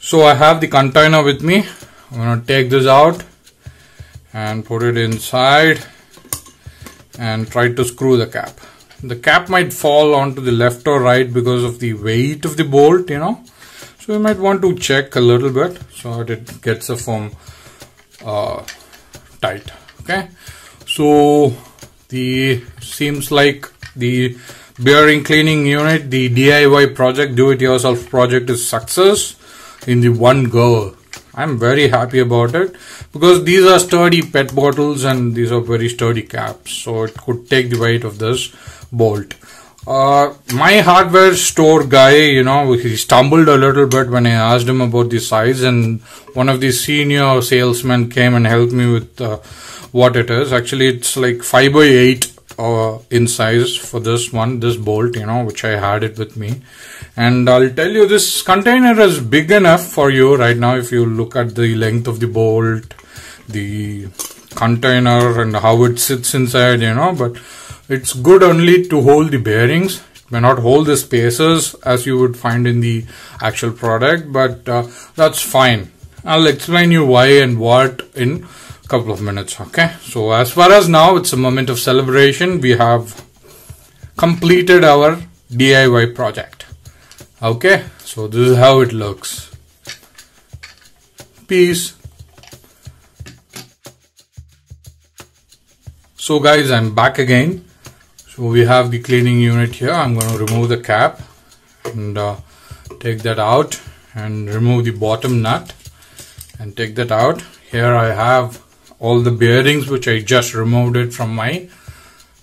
So I have the container with me. I'm going to take this out and put it inside and try to screw the cap. The cap might fall onto the left or right because of the weight of the bolt, so you might want to check a little bit so that it gets a firm tight. Okay, so seems like the bearing cleaning unit, the DIY project, do-it-yourself project is success in the one go. I'm very happy about it because these are sturdy PET bottles and these are very sturdy caps, so it could take the weight of this bolt. My hardware store guy, he stumbled a little bit when I asked him about the size, and one of the senior salesmen came and helped me with what it is. Actually, it's like 5x8 in size for this bolt, which I had it with me. And I'll tell you, this container is big enough for you right now if you look at the length of the bolt, the container and how it sits inside, but it's good only to hold the bearings. It may not hold the spacers as you would find in the actual product, but that's fine. I'll explain you why and what in a couple of minutes. Okay, so as far as now, it's a moment of celebration. We have completed our DIY project. Okay, so this is how it looks. Peace. So guys, I'm back again. So we have the cleaning unit here. I'm going to remove the cap and take that out and remove the bottom nut and take that out. Here I have all the bearings which I just removed it from my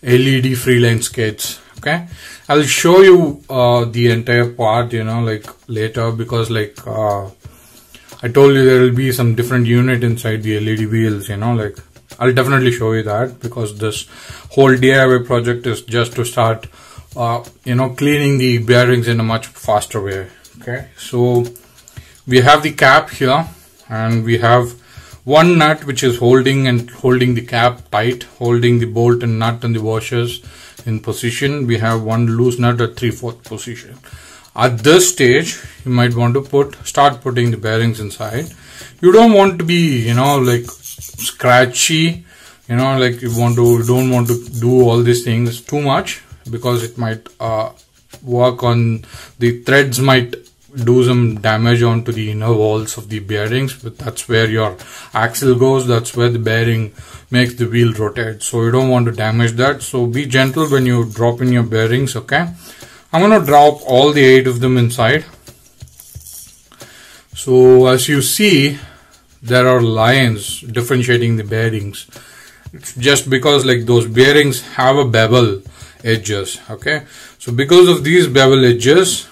LED Freeline Skates. Okay, I'll show you the entire part, like later, because like I told you, there will be some different unit inside the LED wheels, like I'll definitely show you that, because this whole DIY project is just to start cleaning the bearings in a much faster way. Okay, so we have the cap here and we have one nut which is holding the cap tight, holding the bolt and nut and the washers in position. We have one loose nut at 3/4 position. At this stage, you might want to start putting the bearings inside. You don't want to be, like scratchy, like you don't want to do all these things too much, because it might work on the threads, might do some damage onto the inner walls of the bearings, but that's where your axle goes, that's where the bearing makes the wheel rotate, so you don't want to damage that. So be gentle when you drop in your bearings. Okay, I'm going to drop all the 8 of them inside. So as you see, there are lines differentiating the bearings. It's just because like those bearings have a bevel edges. Okay, so because of these bevel edges,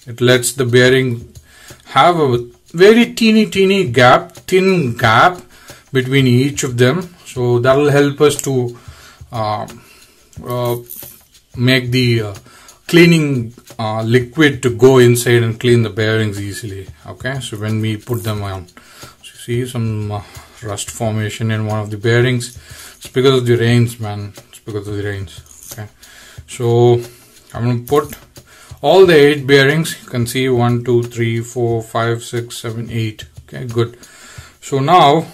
it lets the bearing have a very thin gap between each of them. So that will help us to make the cleaning liquid to go inside and clean the bearings easily. Okay, so when we put them on, so you see some rust formation in one of the bearings. It's because of the rains, man. It's because of the rains. Okay, so I'm going to put all the 8 bearings. You can see 1, 2, 3, 4, 5, 6, 7, 8. Okay, good. So now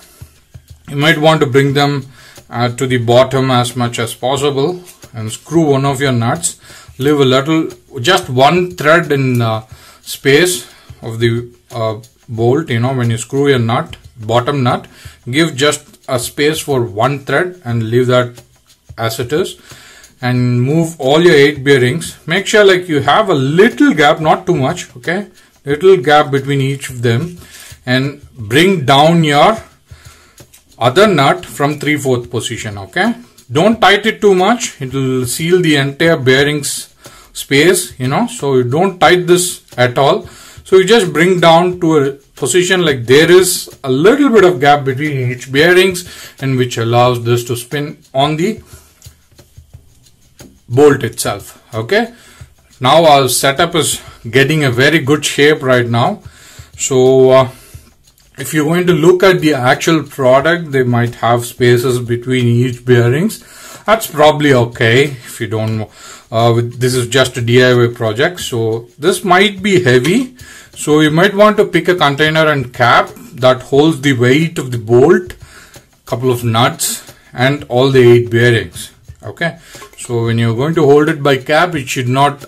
you might want to bring them to the bottom as much as possible and screw one of your nuts. Leave a little, just one thread in space of the bolt. When you screw your nut, bottom nut, give just a space for one thread and leave that as it is. And move all your 8 bearings. Make sure like you have a little gap, not too much, okay, little gap between each of them, and bring down your other nut from 3/4 position. Okay, don't tight it too much, it will seal the entire bearings space, so you don't tight this at all. So you just bring down to a position like there is a little bit of gap between each bearings, and which allows this to spin on the bolt itself. Okay, now our setup is getting a very good shape right now. So if you're going to look at the actual product, they might have spaces between each bearings. That's probably okay if you don't this is just a DIY project, so this might be heavy, so you might want to pick a container and cap that holds the weight of the bolt, couple of nuts and all the 8 bearings. Okay, so when you're going to hold it by cap, it should not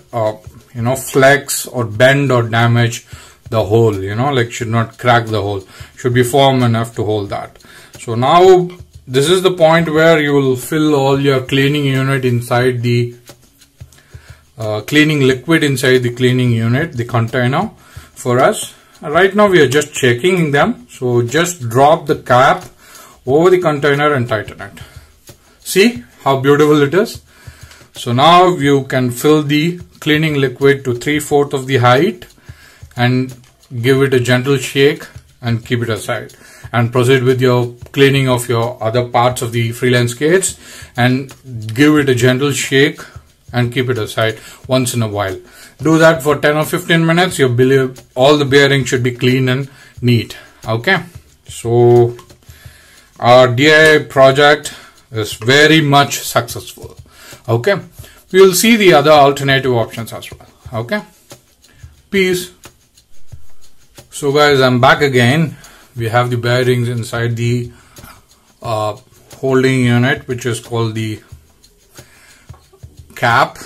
flex or bend or damage the hole, like should not crack the hole, should be firm enough to hold that. So now this is the point where you will fill all your cleaning unit inside the cleaning liquid inside the cleaning unit, the container for us. Right now we are just checking them, so just drop the cap over the container and tighten it. See how beautiful it is? So now you can fill the cleaning liquid to 3/4 of the height and give it a gentle shake and keep it aside, and proceed with your cleaning of your other parts of the Freeline Skates and give it a gentle shake and keep it aside once in a while. Do that for 10 or 15 minutes. You believe all the bearings should be clean and neat. Okay, so our DIY project is very much successful. Okay, we will see the other alternative options as well. Okay, peace. So guys, I'm back again. We have the bearings inside the holding unit, which is called the cap,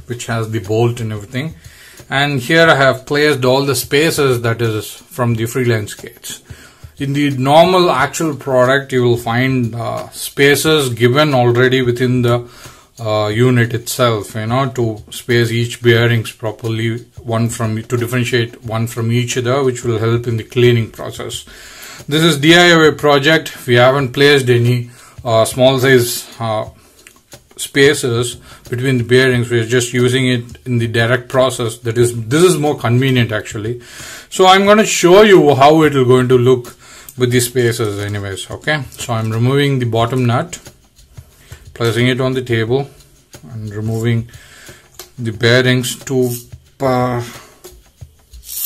which has the bolt and everything. And here I have placed all the spaces that is from the Freeline Skates. In the normal actual product, you will find spaces given already within the unit itself, to space each bearings properly, to differentiate one from each other, which will help in the cleaning process. This is DIY project. We haven't placed any small size spaces between the bearings. We are just using it in the direct process. This is more convenient actually. So I'm going to show you how it will going to look with the spaces anyways. Okay, so I'm removing the bottom nut, placing it on the table, and removing the bearings 2 per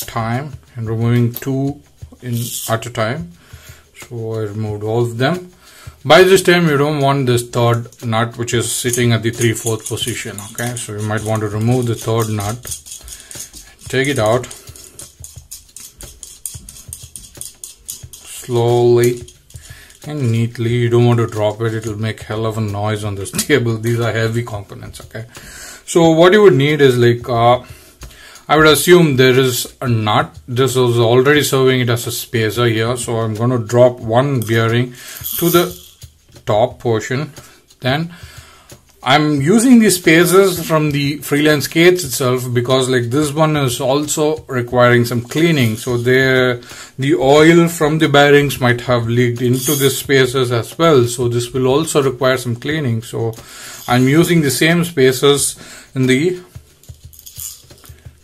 time, and removing 2 at a time. So I removed all of them. By this time you don't want this third nut, which is sitting at the 3/4 position. Okay, so you might want to remove the third nut, take it out slowly and neatly. You don't want to drop it, it will make hell of a noise on this table. These are heavy components. Okay, so what you would need is like I would assume there is a nut. This is already serving it as a spacer here, so I'm going to drop one bearing to the top portion. Then I'm using the spacers from the Freeline Skates itself, because like this one is also requiring some cleaning, so the oil from the bearings might have leaked into the spacers as well, so this will also require some cleaning. So I'm using the same spacers in the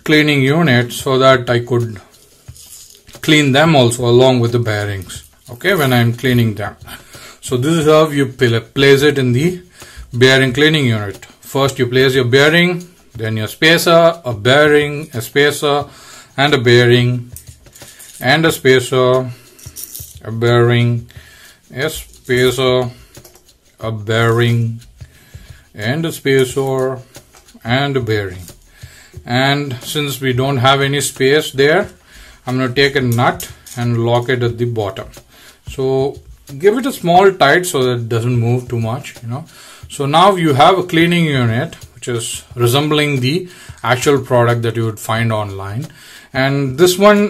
cleaning unit so that I could clean them also along with the bearings, okay, when I'm cleaning them. So this is how you place it in the bearing cleaning unit. First you place your bearing, then your spacer, a bearing, a spacer, and a bearing, and a spacer, a bearing, a spacer, a bearing, and a spacer, and a bearing. And since we don't have any space there, I'm going to take a nut and lock it at the bottom. So give it a small tight so that it doesn't move too much, So now you have a cleaning unit which is resembling the actual product that you would find online. And this one,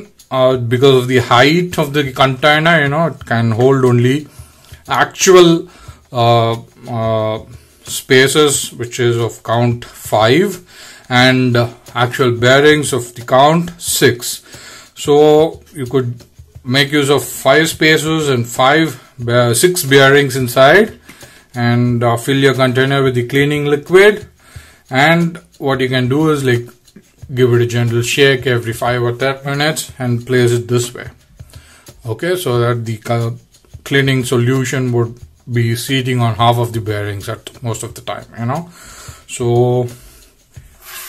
because of the height of the container, it can hold only actual spaces, which is of count 5, and actual bearings of the count 6. So you could make use of 5 spaces and 6 bearings inside, and fill your container with the cleaning liquid. And what you can do is like give it a gentle shake every 5 or 10 minutes and place it this way, okay, so that the cleaning solution would be seating on half of the bearings at most of the time, So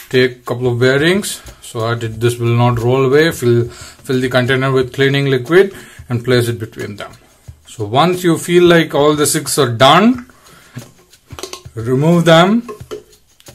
take a couple of bearings so that this will not roll away. Fill the container with cleaning liquid and place it between them. So once you feel like all the 6 are done, remove them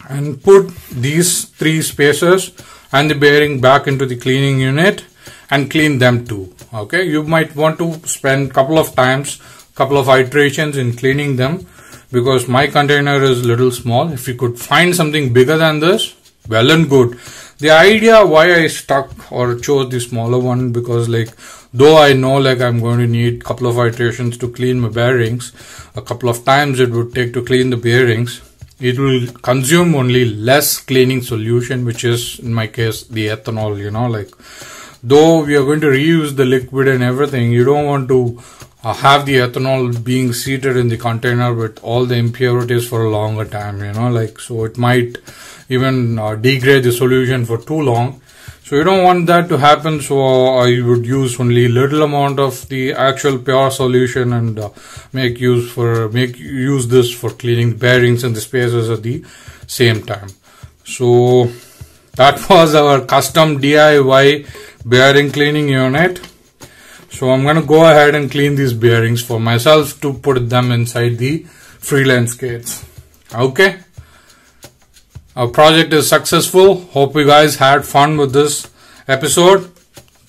and put these 3 spacers and the bearing back into the cleaning unit and clean them too. Okay, you might want to spend couple of iterations in cleaning them, because my container is little small. If you could find something bigger than this, well and good. The idea why I stuck or chose the smaller one, because like though I know like I'm going to need couple of iterations to clean my bearings, a couple of times it would take to clean the bearings, it will consume only less cleaning solution, which is in my case the ethanol. You know, like though we are going to reuse the liquid and everything, you don't want to have the ethanol being seated in the container with all the impurities for a longer time, you know, like, so it might even degrade the solution for too long. So you don't want that to happen. So I would use only little amount of the actual pure solution and make use this for cleaning bearings and the spacers at the same time. So that was our custom DIY bearing cleaning unit. So I'm going to go ahead and clean these bearings for myself to put them inside the Freeline Skates. Okay. Our project is successful. Hope you guys had fun with this episode.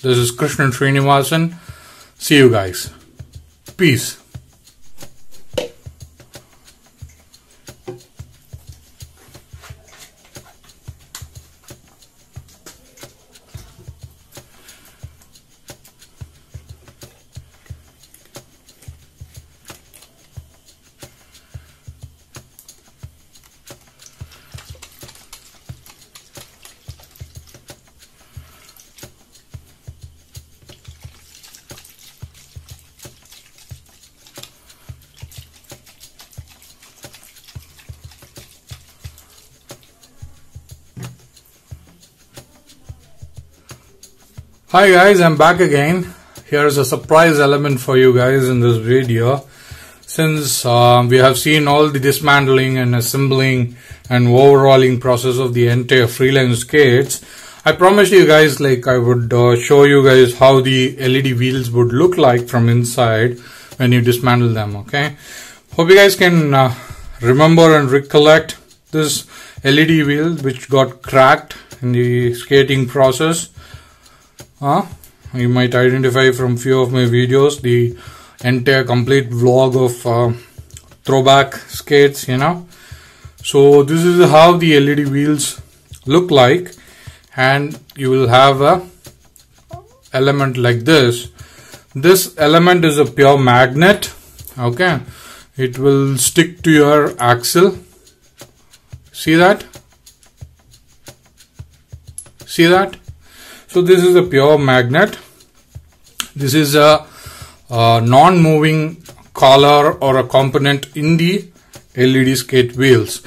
This is Krishnan Srinivasan. See you guys. Peace. Hi guys, I'm back again. Here's a surprise element for you guys in this video. Since we have seen all the dismantling and assembling and overhauling process of the entire Freeline Skates, I promised you guys like I would show you guys how the LED wheels would look like from inside when you dismantle them. Okay, hope you guys can remember and recollect this LED wheel which got cracked in the skating process. You might identify from few of my videos the entire complete vlog of throwback skates, you know. So this is how the LED wheels look like, and you will have a element like this. This element is a pure magnet. Okay, it will stick to your axle. See that? See that? So this is a pure magnet. This is a non-moving collar or a component in the LED skate wheels.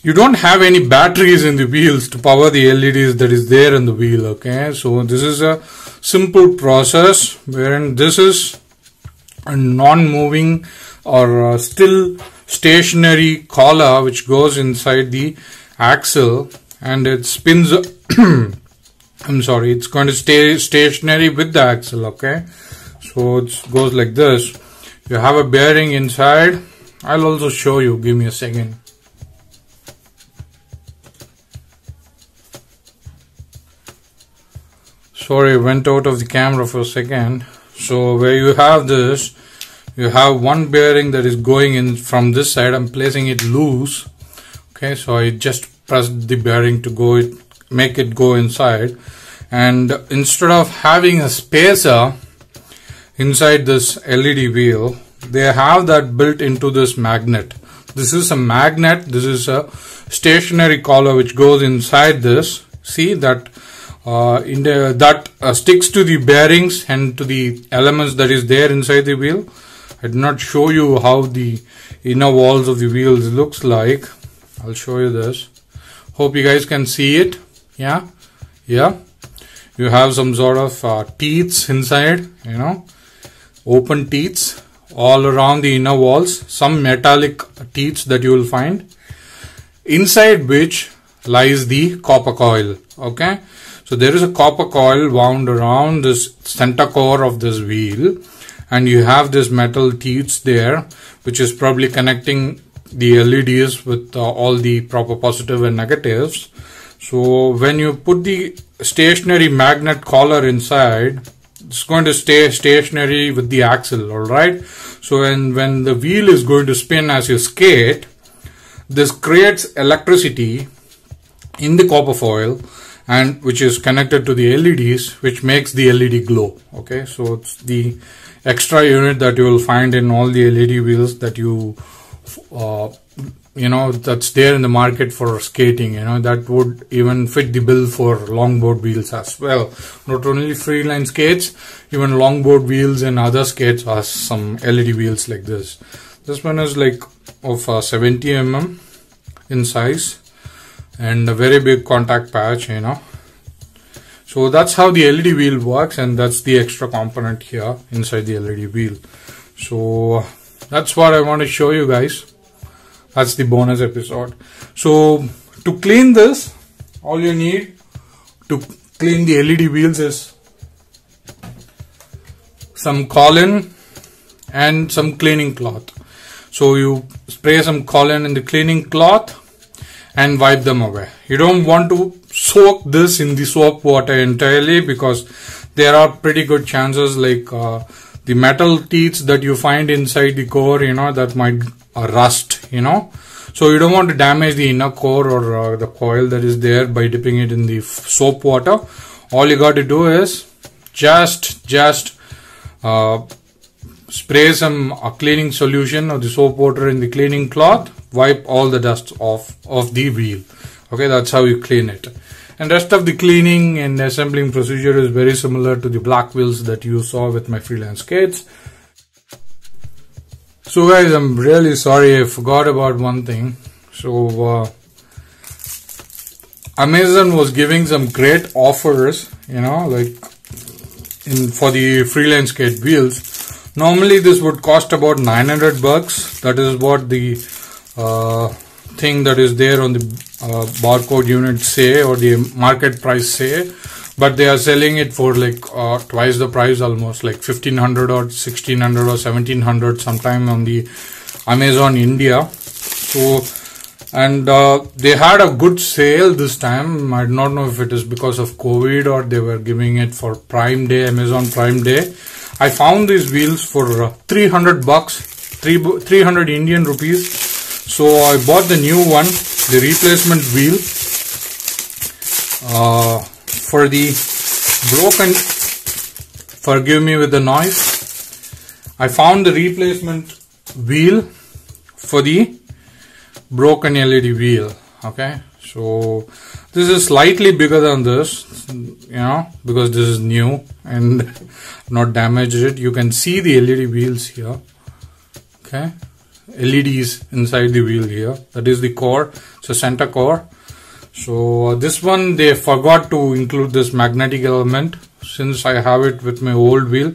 You don't have any batteries in the wheels to power the LEDs that is there in the wheel. Okay, so this is a simple process wherein this is a non-moving or still stationary collar which goes inside the axle, and it spins it's going to stay stationary with the axle. Okay, so it goes like this. You have a bearing inside. I'll also show you, give me a second. Sorry, I went out of the camera for a second. So where you have this, you have one bearing that is going in from this side. I'm placing it loose. Okay, so I just pressed the bearing to go make it go inside, and instead of having a spacer inside this LED wheel, they have that built into this magnet. This is a magnet. This is a stationary collar which goes inside this. See that sticks to the bearings and to the elements that is there inside the wheel. I did not show you how the inner walls of the wheels looks like. I'll show you this. Hope you guys can see it. Yeah. You have some sort of teeth inside, you know, open teeth all around the inner walls, some metallic teeth that you will find, inside which lies the copper coil. Okay, so there is a copper coil wound around this center core of this wheel, and you have this metal teeth there which is probably connecting the LEDs with all the proper positive and negatives. So when you put the stationary magnet collar inside, it's going to stay stationary with the axle, alright? So when the wheel is going to spin as you skate, this creates electricity in the copper foil, and which is connected to the LEDs, which makes the LED glow. Okay, so it's the extra unit that you will find in all the LED wheels that you know, that's there in the market for skating. You know, that would even fit the bill for longboard wheels as well. Not only Freeline Skates, even longboard wheels and other skates has some LED wheels like this. This one is like of 70 mm in size and a very big contact patch, you know. So that's how the LED wheel works, and that's the extra component here inside the LED wheel. So that's what I want to show you guys. That's the bonus episode. So to clean this, all you need to clean the LED wheels is some Colin and some cleaning cloth. So you spray some Colin in the cleaning cloth and wipe them away. You don't want to soak this in the soap water entirely, because there are pretty good chances like the metal teeth that you find inside the core, you know, that might rust, you know. So you don't want to damage the inner core or the coil that is there by dipping it in the soap water. All you got to do is just spray some cleaning solution or the soap water in the cleaning cloth, wipe all the dust off of the wheel. Okay, that's how you clean it. And rest of the cleaning and assembling procedure is very similar to the black wheels that you saw with my Freeline Skates. So guys, I'm really sorry, I forgot about one thing. So Amazon was giving some great offers, you know, like for the Freeline Skate wheels. Normally this would cost about 900 bucks. That is what the thing that is there on the barcode unit say, or the market price say, but they are selling it for like twice the price, almost like 1500 or 1600 or 1700 sometime on the Amazon India. So, and they had a good sale this time. I do not know if it is because of COVID or they were giving it for Prime Day, Amazon Prime Day. I found these wheels for 300 bucks, 300 Indian rupees. So I bought the new one, the replacement wheel for the broken, forgive me with the noise. I found the replacement wheel for the broken LED wheel. Okay, so this is slightly bigger than this, you know, because this is new and not damaged it. You can see the LED wheels here. Okay, LEDs inside the wheel here. That is the core. It's a center core. So this one they forgot to include this magnetic element. Since I have it with my old wheel,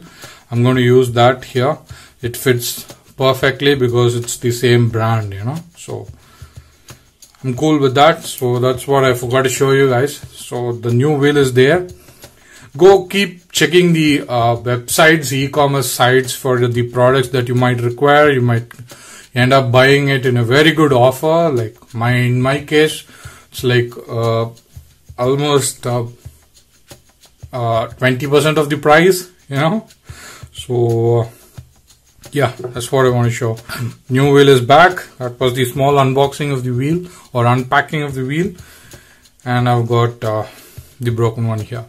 I'm going to use that here. It fits perfectly because it's the same brand, you know. So I'm cool with that. So that's what I forgot to show you guys. So the new wheel is there. Go keep checking the websites, e-commerce sites for the products that you might require. You might end up buying it in a very good offer. Like in my case, it's like almost 20% of the price, you know. So yeah, that's what I want to show. New wheel is back. That was the small unboxing of the wheel or unpacking of the wheel, and I've got the broken one here.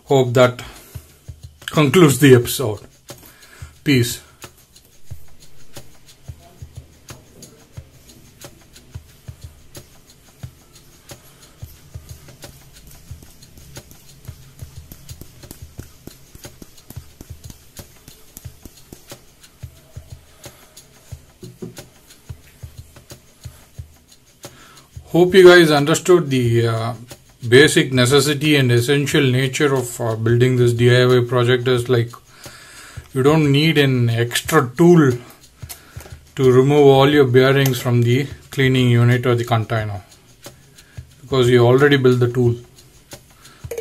Hope that concludes the episode. Peace. Hope you guys understood the basic necessity and essential nature of building this DIY project. Is like you don't need an extra tool to remove all your bearings from the cleaning unit or the container, because you already built the tool.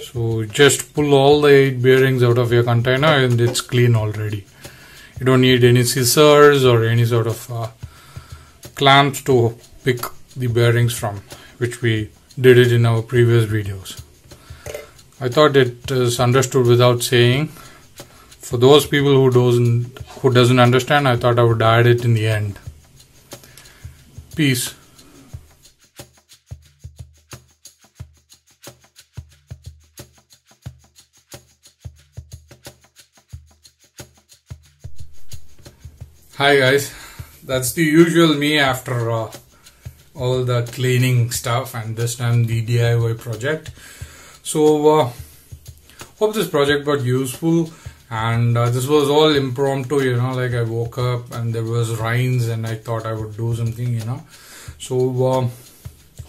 So just pull all the 8 bearings out of your container and it's clean already. You don't need any scissors or any sort of clamps to pick the bearings from, which we did it in our previous videos. I thought it is understood without saying. For those people who doesn't understand, I thought I would add it in the end. Peace. Hi guys, that's the usual me after all the cleaning stuff, and this time the DIY project. So hope this project got useful, and this was all impromptu, you know, like I woke up and there was rains and I thought I would do something, you know. So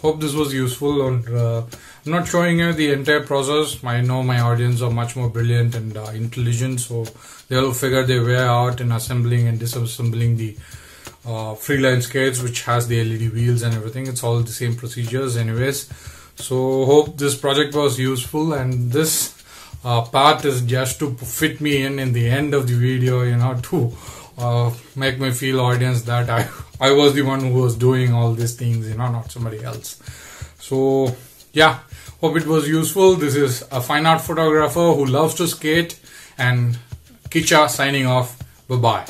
hope this was useful, and I'm not showing you the entire process. I know my audience are much more brilliant and intelligent, so they'll figure their way out in assembling and disassembling the Freeline Skates, which has the LED wheels and everything. It's all the same procedures anyways. So hope this project was useful, and this part is just to fit me in the end of the video, you know, to make me feel audience that I was the one who was doing all these things, you know, not somebody else. So yeah, hope it was useful. This is a fine art photographer who loves to skate, and Kicha signing off. Bye bye.